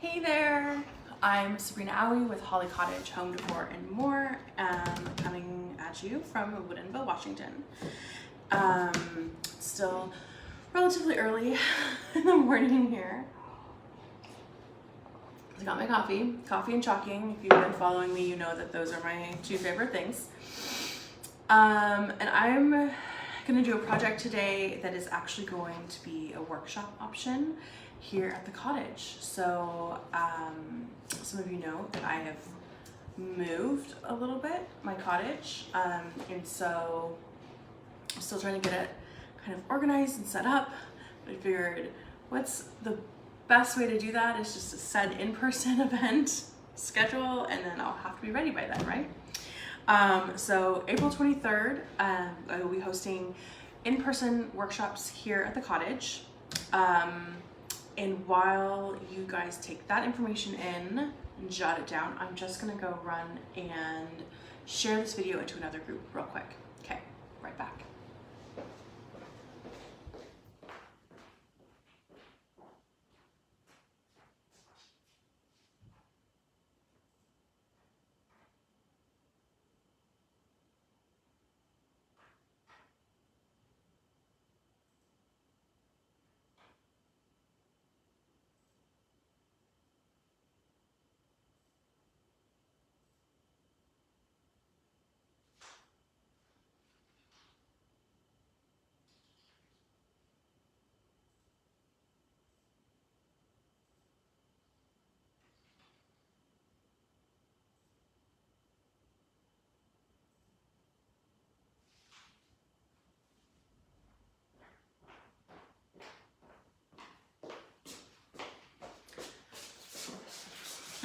Hey there, I'm Sabrina Owie with Holly Cottage Home Decor and More, coming at you from Woodinville, Washington. It's still relatively early in the morning here. I got my coffee and chalking. If you've been following me, you know that those are my two favorite things. And I'm gonna do a project today that is actually going to be a workshop option here at the cottage. So some of you know that I have moved a little bit, my cottage, and so I'm still trying to get it kind of organized and set up. I figured what's the best way to do that is just to set an in-person event schedule, and then I'll have to be ready by then, right? So April 23rd, I will be hosting in-person workshops here at the cottage. And while you guys take that information in and jot it down, I'm just gonna go run and share this video into another group real quick. Okay, right back.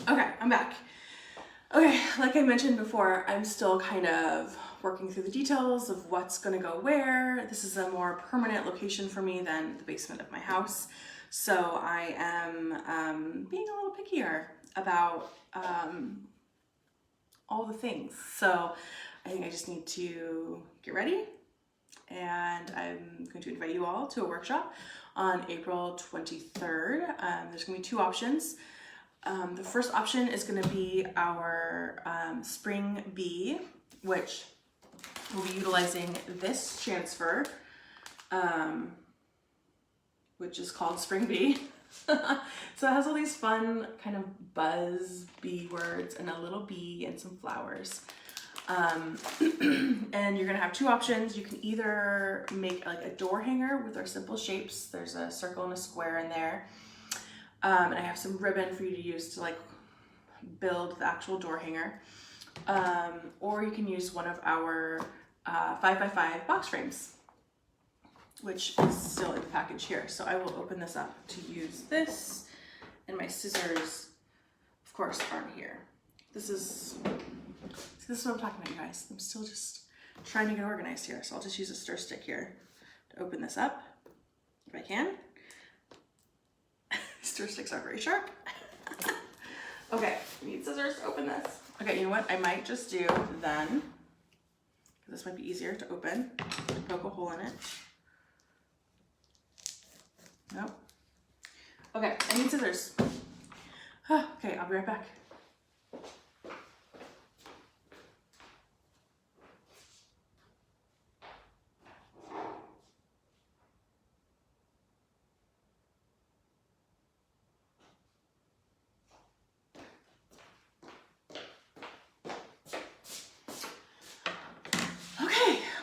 Okay, I'm back. Okay, like I mentioned before, I'm still kind of working through the details of what's gonna go where. This is a more permanent location for me than the basement of my house. So I am being a little pickier about all the things. So I think I just need to get ready, and I'm going to invite you all to a workshop on April 23rd. There's gonna be two options. The first option is going to be our Spring Bee, which will be utilizing this transfer, which is called Spring Bee. So it has all these fun kind of buzz bee words and a little bee and some flowers. And you're going to have two options. You can either make like a door hanger with our simple shapes. There's a circle and a square in there. And I have some ribbon for you to use to like build the actual door hanger. Or you can use one of our 5x5 box frames, which is still in the package here. So I will open this up to use this, and my scissors, of course, aren't here. This is what I'm talking about, you guys. I'm still just trying to get organized here. So I'll just use a stir stick here to open this up if I can. Stir sticks are very sharp. Okay, I need scissors to open this. Okay, you know what? I might just do then, this might be easier to open. Poke a hole in it. Nope. Okay, I need scissors. Okay, I'll be right back.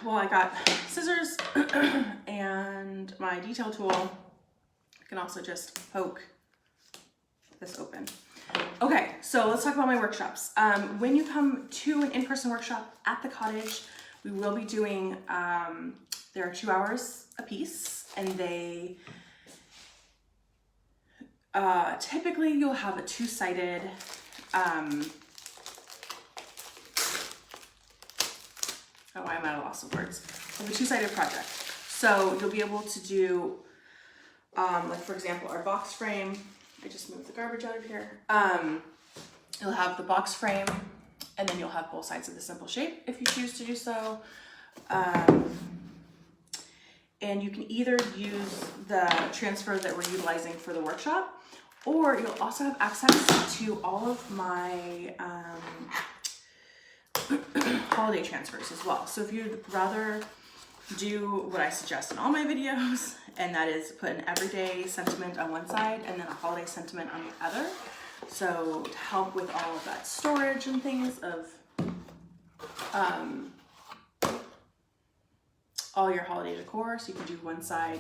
Well, I got scissors and my detail tool. I can also just poke this open. Okay, so let's talk about my workshops. When you come to an in-person workshop at the cottage, we will be doing, there are 2 hours a piece, and they, typically you'll have a two-sided, oh, I'm at a loss of words. Of a two-sided project. So you'll be able to do, like for example, our box frame. I just moved the garbage out of here. You'll have the box frame, and then you'll have both sides of the simple shape if you choose to do so. And you can either use the transfer that we're utilizing for the workshop, Or you'll also have access to all of my holiday transfers as well. So if you'd rather do what I suggest in all my videos, and that is put an everyday sentiment on one side and then a holiday sentiment on the other. So to help with all of that storage and things of all your holiday decor. So you can do one side,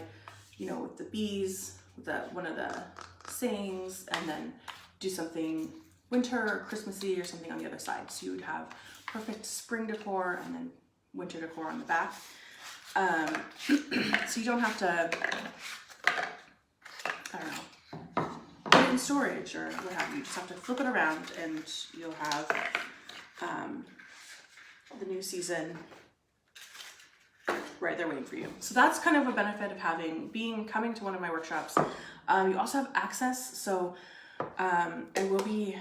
you know, with the bees, with one of the sayings, and then do something winter or Christmassy or something on the other side. So you would have perfect spring decor and then winter decor on the back. So you don't have to, I don't know, put it in storage or what have you. You just have to flip it around and you'll have the new season right there waiting for you. So that's kind of a benefit of coming to one of my workshops. You also have access. So I will be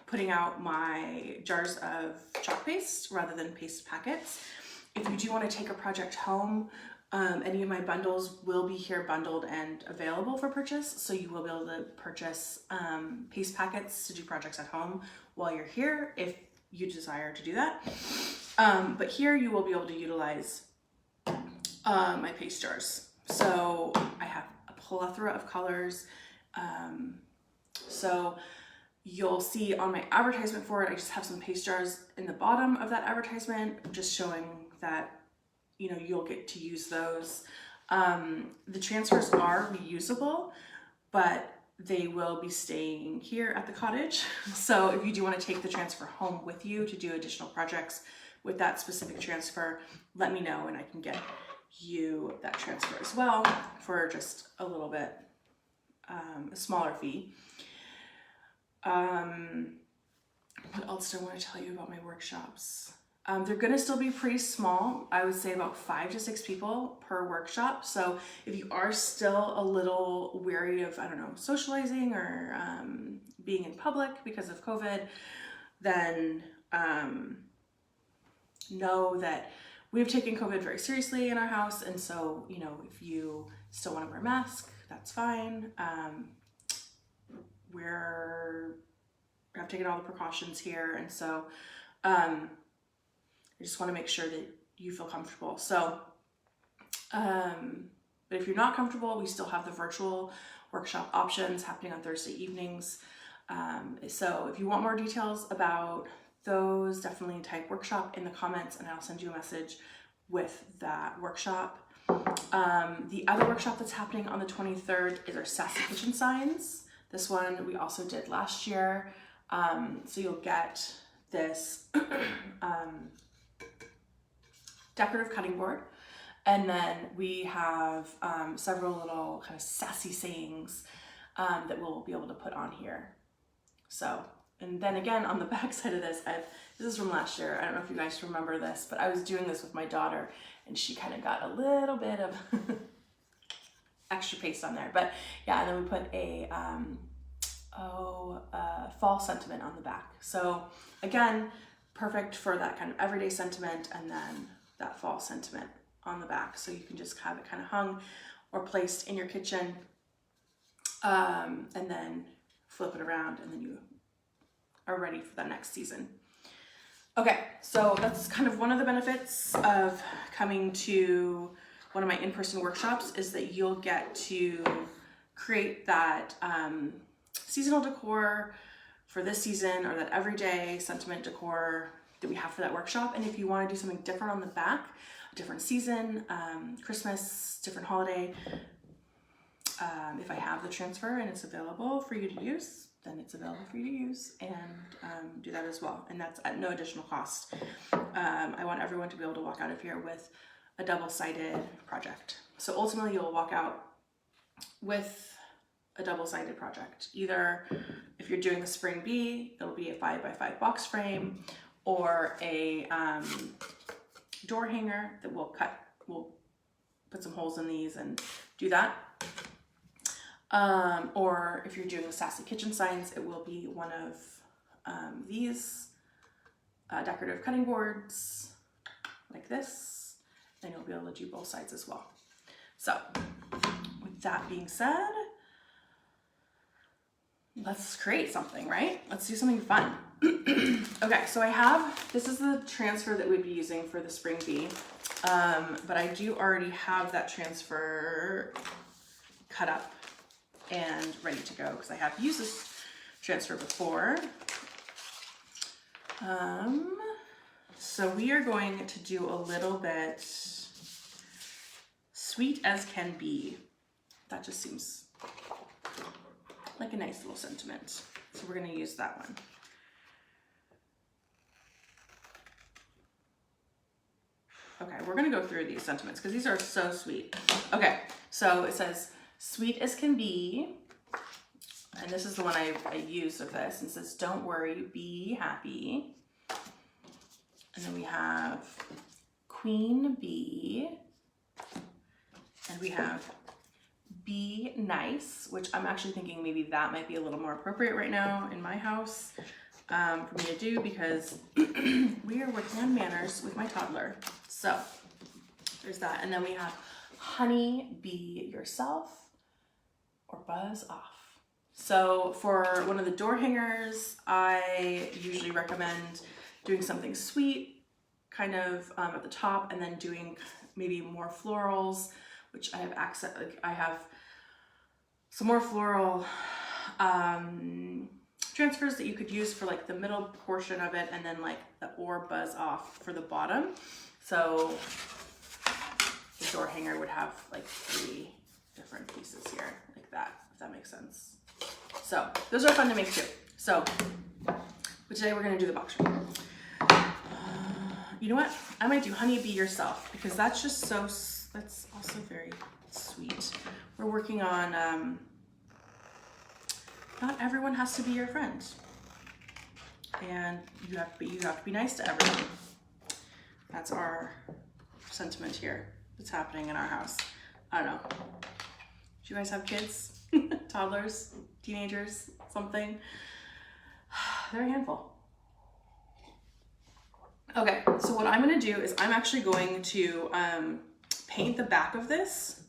putting out my jars of chalk paste rather than paste packets. If you do want to take a project home, any of my bundles will be here bundled and available for purchase. So you will be able to purchase paste packets to do projects at home while you're here if you desire to do that. But here you will be able to utilize my paste jars. So I have a plethora of colors. So you'll see on my advertisement for it, I just have some paste jars in the bottom of that advertisement, just showing that, you know, you'll get to use those. The transfers are reusable, but they will be staying here at the cottage. So if you do want to take the transfer home with you to do additional projects with that specific transfer, let me know and I can get you that transfer as well for just a little bit, a smaller fee. What else do I want to tell you about my workshops? They're going to still be pretty small. I would say about 5 to 6 people per workshop. So if you are still a little wary of, I don't know, socializing or being in public because of COVID, then know that we've taken COVID very seriously in our house. And so, you know, if you still want to wear a mask, that's fine. I've taken all the precautions here. And so I just want to make sure that you feel comfortable. So, but if you're not comfortable, we still have the virtual workshop options happening on Thursday evenings. So if you want more details about those, definitely type workshop in the comments and I'll send you a message with that workshop. The other workshop that's happening on the 23rd is our Sassy Kitchen Signs. This one we also did last year. So you'll get this decorative cutting board. And then we have several little kind of sassy sayings that we'll be able to put on here. So, and then again, on the back side of this, this is from last year. I don't know if you guys remember this, but I was doing this with my daughter and she kind of got a little bit of extra paste on there. But yeah, and then we put a fall sentiment on the back. So again, perfect for that kind of everyday sentiment and then that fall sentiment on the back. So you can just have it kind of hung or placed in your kitchen and then flip it around and then you are ready for the next season. Okay, so that's kind of one of the benefits of coming to one of my in-person workshops is that you'll get to create that seasonal decor for this season or that everyday sentiment decor that we have for that workshop. And if you want to do something different on the back, a different season, Christmas, different holiday, if I have the transfer and it's available for you to use, then it's available for you to use and do that as well. And that's at no additional cost. I want everyone to be able to walk out of here with a double-sided project. So ultimately you'll walk out with a double-sided project. Either if you're doing the spring bee, it'll be a 5x5 box frame or a door hanger that we'll put some holes in these and do that. Or if you're doing the Sassy Kitchen Signs, it will be one of these decorative cutting boards like this, and you'll be able to do both sides as well. So with that being said, let's create something, right? Let's do something fun. Okay, so this is the transfer that we'd be using for the spring bee. But I do already have that transfer cut up and ready to go because I have used this transfer before. So we are going to do a little bit Sweet as Can Be. That just seems like a nice little sentiment. So we're going to use that one. Okay, we're going to go through these sentiments because these are so sweet. Okay, so it says, sweet as can be. And this is the one I used of this. And it says, don't worry, be happy. And then we have Queen Bee. And we have Be Nice, which I'm actually thinking maybe that might be a little more appropriate right now in my house for me to do because we are working on manners with my toddler. So there's that. And then we have Honey Be Yourself or Buzz Off. So for one of the door hangers, I usually recommend doing something sweet kind of at the top and then doing maybe more florals, which I have access, like I have some more floral transfers that you could use for like the middle portion of it and then like the or Buzz Off for the bottom. So the door hanger would have like 3 different pieces here like that, if that makes sense. So those are fun to make too. So but today we're gonna do the box shape. You know what? I might do Honey Be Yourself because that's just so, that's also very sweet. We're working on, not everyone has to be your friend. And you have to be nice to everyone. That's our sentiment here that's happening in our house. I don't know. Do you guys have kids? Toddlers? Teenagers? Something? They're a handful. Okay, so what I'm gonna do is I'm actually going to paint the back of this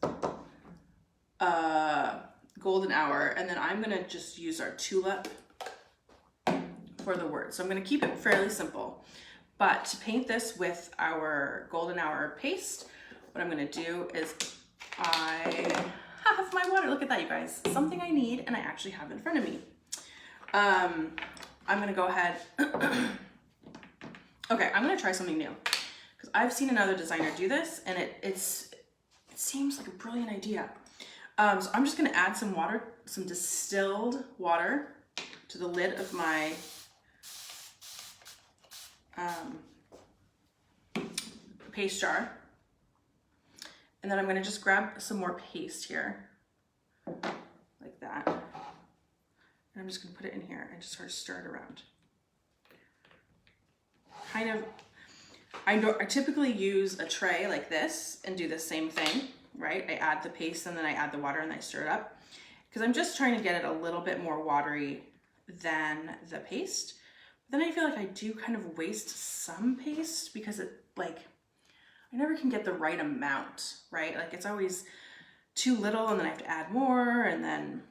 golden hour, and then I'm gonna just use our tulip for the word. So I'm gonna keep it fairly simple, but to paint this with our golden hour paste, what I'm gonna do is I have my water. Look at that, you guys. Something I need and I actually have in front of me. I'm gonna go ahead. Okay, I'm gonna try something new because I've seen another designer do this and it seems like a brilliant idea. So I'm just gonna add some water, some distilled water to the lid of my paste jar. And then I'm gonna just grab some more paste here, like that. And I'm just gonna put it in here and just sort of stir it around. Kind of, I typically use a tray like this and do the same thing, right? I add the paste and then I add the water and I stir it up because I'm just trying to get it a little bit more watery than the paste. But then I feel like I do kind of waste some paste because it like, I never can get the right amount, right? Like it's always too little and then I have to add more and then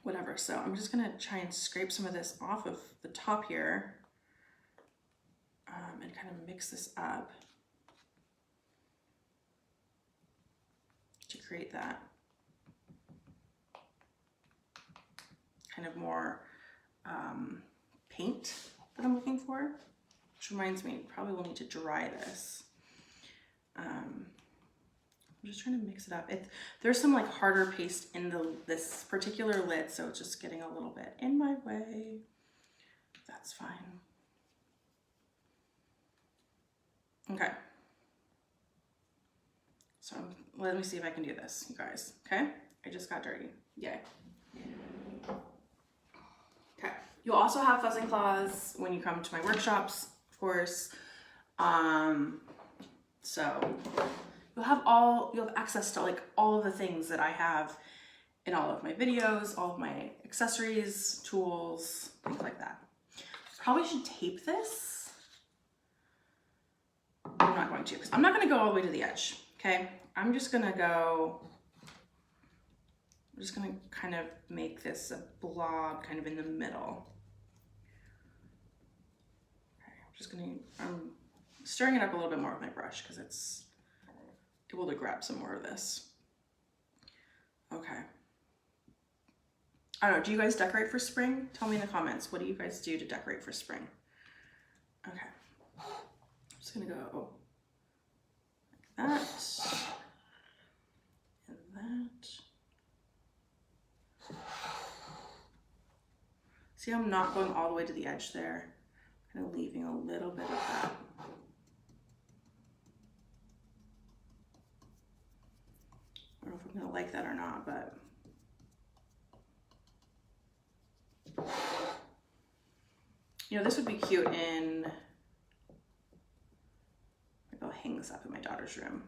whatever. So I'm just gonna try and scrape some of this off of the top here. And kind of mix this up to create that kind of more paint that I'm looking for, which reminds me, probably will need to dry this. I'm just trying to mix it up. There's some like harder paste in this particular lid, so it's just getting a little bit in my way. That's fine. Okay, so let me see if I can do this, you guys, okay? I just got dirty, yay. Okay, you'll also have fuzzing claws when you come to my workshops, of course. So you'll have access to like all of the things that I have in all of my videos, all of my accessories, tools, things like that. Probably should tape this. I'm not going to, because I'm not going to go all the way to the edge, okay? I'm just going to go I'm just gonna kind of make this a blob kind of in the middle. Okay, I'm just gonna, I'm stirring it up a little bit more with my brush because it's able to grab some more of this. Okay. I don't know, do you guys decorate for spring? Tell me in the comments, what do you guys do to decorate for spring? Okay, I'm just gonna go like that, and that. See, I'm not going all the way to the edge there. Kind of leaving a little bit of that. I don't know if I'm gonna like that or not, but. You know, this would be cute in, maybe I'll hang this up in my daughter's room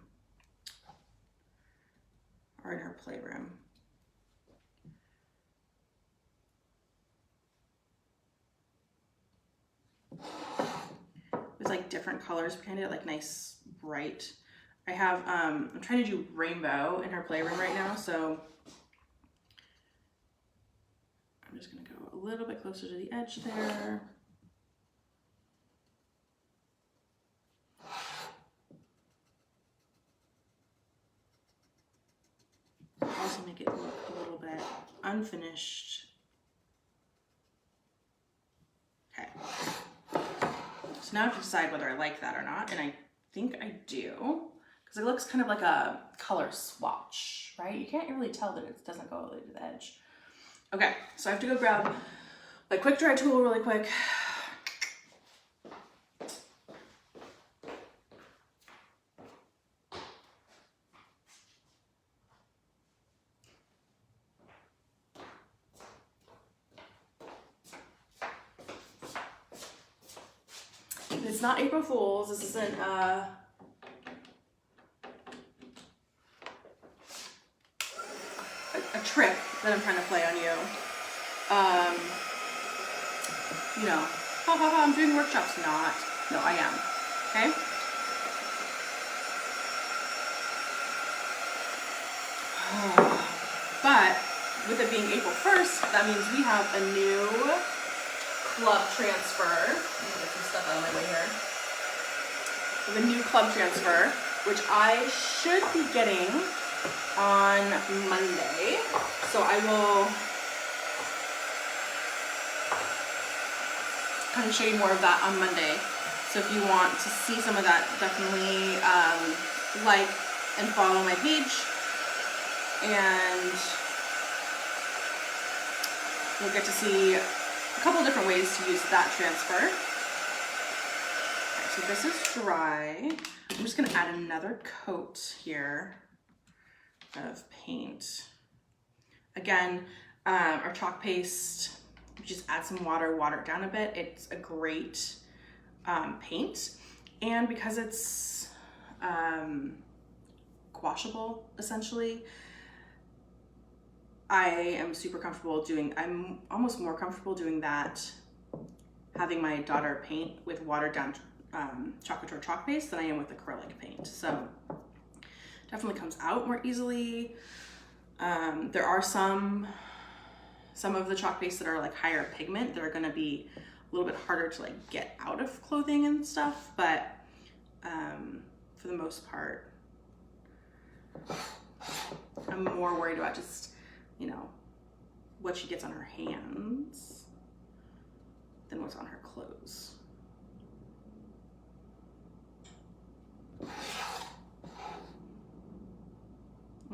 or in her playroom. With like different colors behind it, like nice, bright. I have, I'm trying to do rainbow in her playroom right now, so I'm just gonna go a little bit closer to the edge there. Also make it look a little bit unfinished. Okay. So now I have to decide whether I like that or not, and I think I do, because it looks kind of like a color swatch, right? You can't really tell that it doesn't go all the way to the edge. Okay, so I have to go grab my quick dry tool really quick. It's not April Fool's. This isn't a trick that I'm trying to play on you. You know, ha ha ha, I'm doing workshops. Not. No, I am. Okay? But with it being April 1st, that means we have a new club transfer. Let me get some stuff out of my way here. We have a new club transfer, which I should be getting on Monday. So I will kind of show you more of that on Monday. So if you want to see some of that, definitely like and follow my page. And you'll get to see a couple different ways to use that transfer. Okay, so this is dry. I'm just gonna add another coat here of paint. Again, our chalk paste, just add some water, water it down a bit. It's a great paint. And because it's washable, essentially, I am super comfortable doing, I'm almost more comfortable doing that, having my daughter paint with watered down Couture chalk paste than I am with acrylic paint. So definitely comes out more easily. There are some of the chalk pastes that are like higher pigment that are gonna be a little bit harder to like get out of clothing and stuff, but for the most part, I'm more worried about just, you know, what she gets on her hands than what's on her clothes.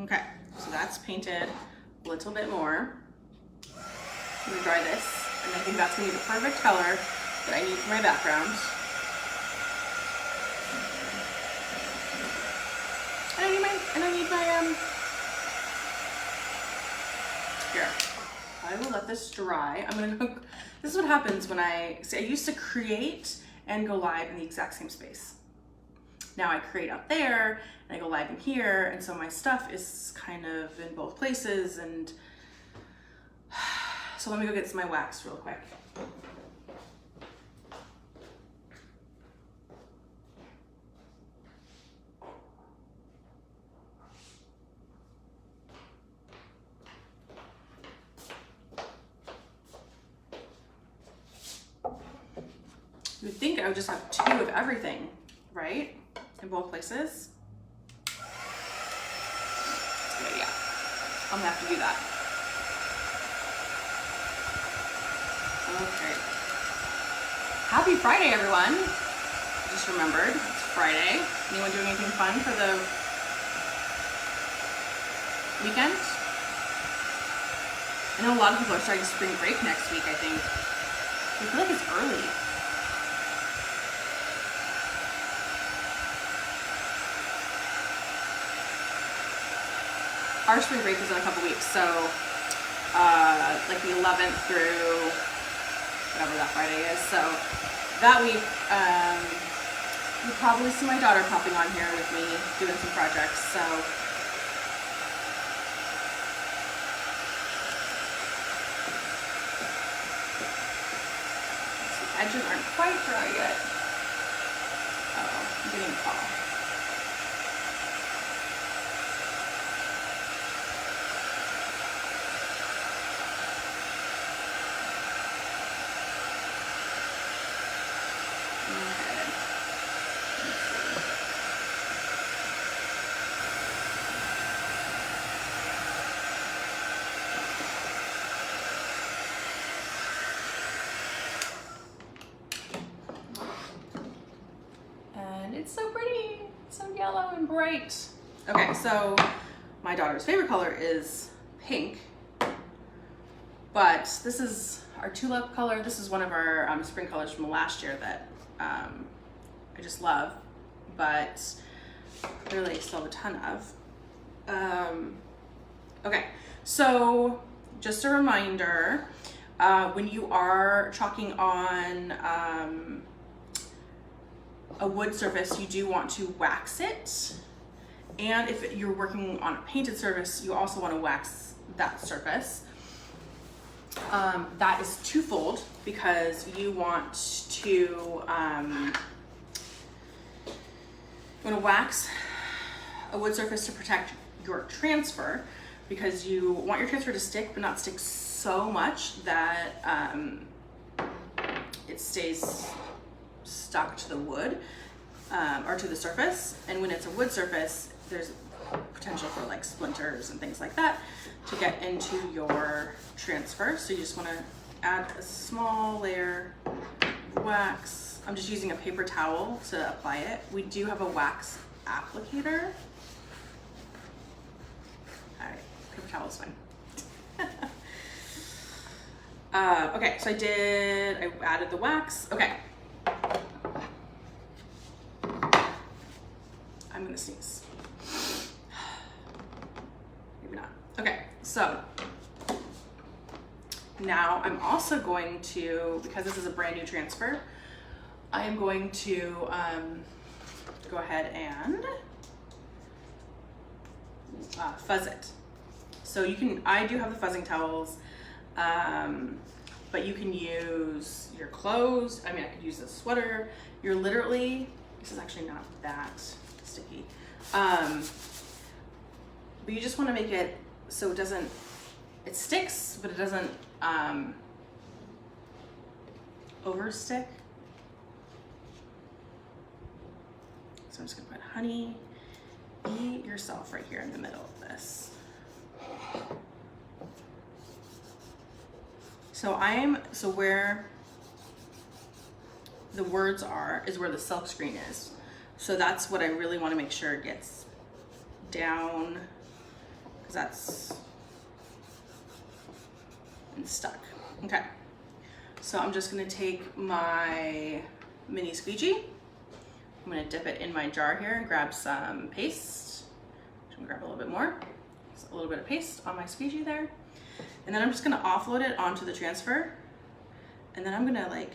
Okay, so that's painted a little bit more. I'm gonna dry this, and I think that's gonna be the perfect color that I need for my background. And I need my here. I will let this dry. I'm gonna go, this is what happens when I used to create and go live in the exact same space. Now I create out there and I go live in here, and so my stuff is kind of in both places. And so let me go get my wax real quick. You would think I would just have 2 of everything, right? In both places. That's a good idea. I'm gonna have to do that. Okay. Happy Friday, everyone. I just remembered, it's Friday. Anyone doing anything fun for the weekend? I know a lot of people are starting spring break next week, I think. I feel like it's early. Our spring break is in a couple weeks, so like the 11th through whatever that Friday is. So that week, you'll probably see my daughter popping on here with me doing some projects. So the edges aren't quite dry yet. Uh-oh, I'm getting a call. It's so pretty, so yellow and bright. Okay, so my daughter's favorite color is pink, but this is our tulip color. This is one of our spring colors from last year that I just love, but clearly I still have a ton of. Okay, so just a reminder, when you are chalking on a wood surface, you do want to wax it. And if you're working on a painted surface, you also want to wax that surface. That is twofold, because you want to wax a wood surface to protect your transfer, because you want your transfer to stick, but not stick so much that it stays stuck to the wood or to the surface. And when it's a wood surface, there's potential for like splinters and things like that to get into your transfer. So you just want to add a small layer of wax. I'm just using a paper towel to apply it. We do have a wax applicator. All right, paper towel is fine. Okay, so I added the wax. Okay. I'm gonna sneeze. Maybe not. Okay, so now I'm also going to, because this is a brand new transfer, I am going to go ahead and fuzz it. So you can, I do have the fuzzing towels, but you can use your clothes. I mean, I could use a sweater. You're literally, this is actually not that sticky. But you just want to make it so it doesn't, it sticks, but it doesn't overstick. So I'm just gonna put honey, be yourself right here in the middle of this. So where the words are is where the silk screen is. So that's what I really want to make sure it gets down, because that's and stuck. Okay, so I'm just going to take my mini squeegee. I'm going to dip it in my jar here and grab some paste. I'm going to grab a little bit more. Just a little bit of paste on my squeegee there. And then I'm just going to offload it onto the transfer. And then I'm going to like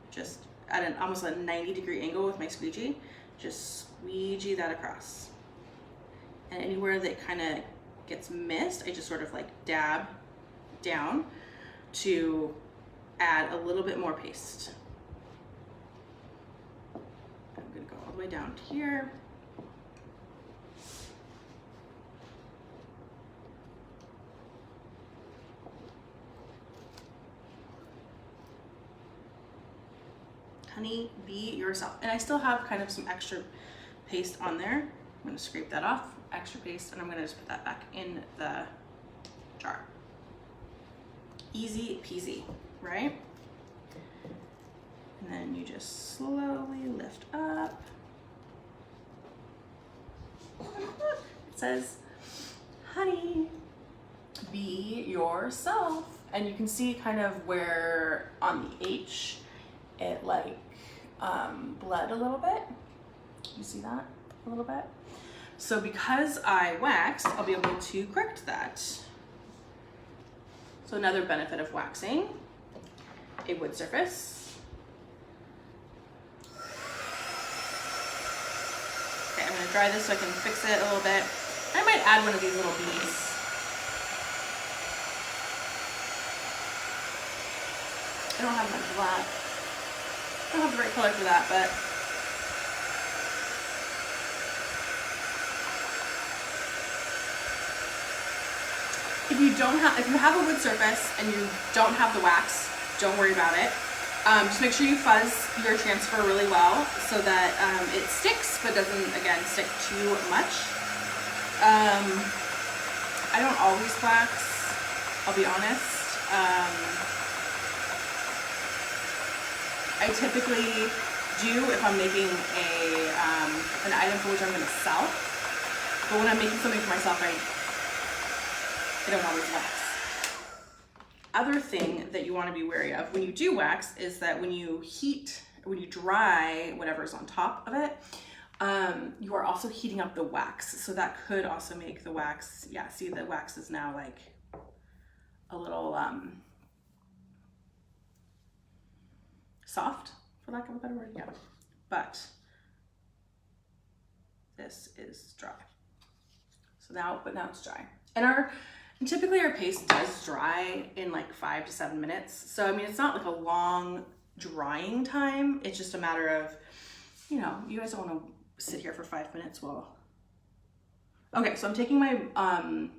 just at an almost a 90-degree angle with my squeegee, just squeegee that across. And anywhere that kind of gets missed, I just sort of like dab down to add a little bit more paste. I'm gonna go all the way down to here. Honey, be yourself. And I still have kind of some extra paste on there. I'm gonna scrape that off, extra paste, and I'm gonna just put that back in the jar. Easy peasy, right? And then you just slowly lift up. It says, honey, be yourself. And you can see kind of where on the H, it like bled a little bit. You see that a little bit? So because I waxed, I'll be able to correct that. So another benefit of waxing a wood surface. Okay, I'm gonna dry this so I can fix it a little bit. I might add one of these little beads. I don't have much black. I don't have the right color for that, but if you have a wood surface and you don't have the wax, don't worry about it. Just make sure you fuzz your transfer really well so that it sticks, but doesn't, again, stick too much. I don't always wax, I'll be honest. I typically do if I'm making an item for which I'm going to sell. But when I'm making something for myself, I don't always wax. Other thing that you want to be wary of when you do wax is that when you dry whatever's on top of it, you are also heating up the wax. So that could also make the wax, yeah, see the wax is now like a little soft, for lack of a better word, yeah. But this is dry. So now it's dry. And typically our paste does dry in like 5 to 7 minutes. So, I mean, it's not like a long drying time. It's just a matter of, you know, you guys don't want to sit here for 5 minutes while. Okay, so I'm taking my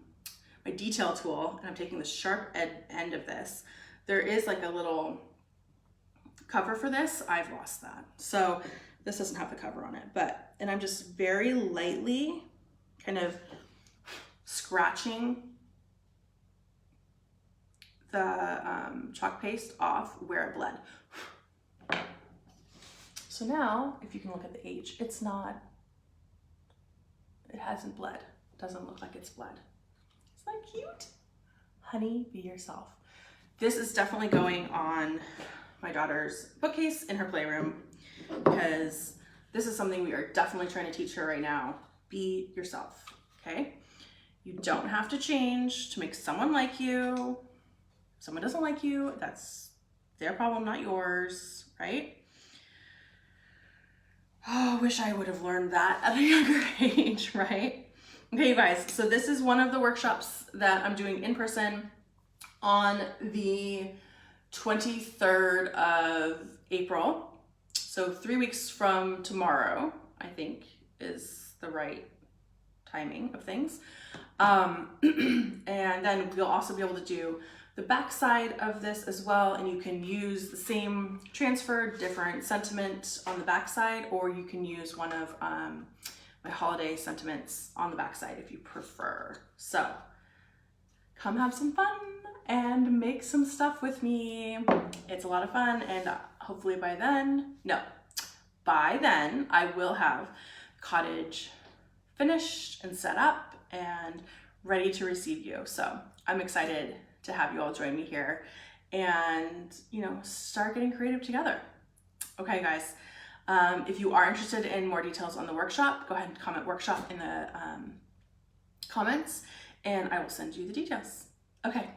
detail tool and I'm taking the sharp end of this. There is like a little cover for this. I've lost that. So this doesn't have the cover on it, and I'm just very lightly kind of scratching the chalk paste off where it bled. So now, if you can look at the H, it hasn't bled. It doesn't look like it's bled. Isn't that cute? Honey, be yourself. This is definitely going on my daughter's bookcase in her playroom because this is something we are definitely trying to teach her right now. Be yourself, okay? You don't have to change to make someone like you. If someone doesn't like you, that's their problem, not yours, right? Oh, I wish I would have learned that at a younger age, right? Okay, you guys, so this is one of the workshops that I'm doing in person on the 23rd of April. So 3 weeks from tomorrow, I think, is the right timing of things. And then we'll also be able to do the back side of this as well, and you can use the same transfer, different sentiment on the back side, or you can use one of my holiday sentiments on the back side if you prefer. So come have some fun and make some stuff with me. It's a lot of fun, and hopefully by then I will have cottage finished and set up and ready to receive you. So I'm excited to have you all join me here and, you know, start getting creative together. Okay, guys, if you are interested in more details on the workshop, go ahead and comment workshop in the comments and I will send you the details. Okay,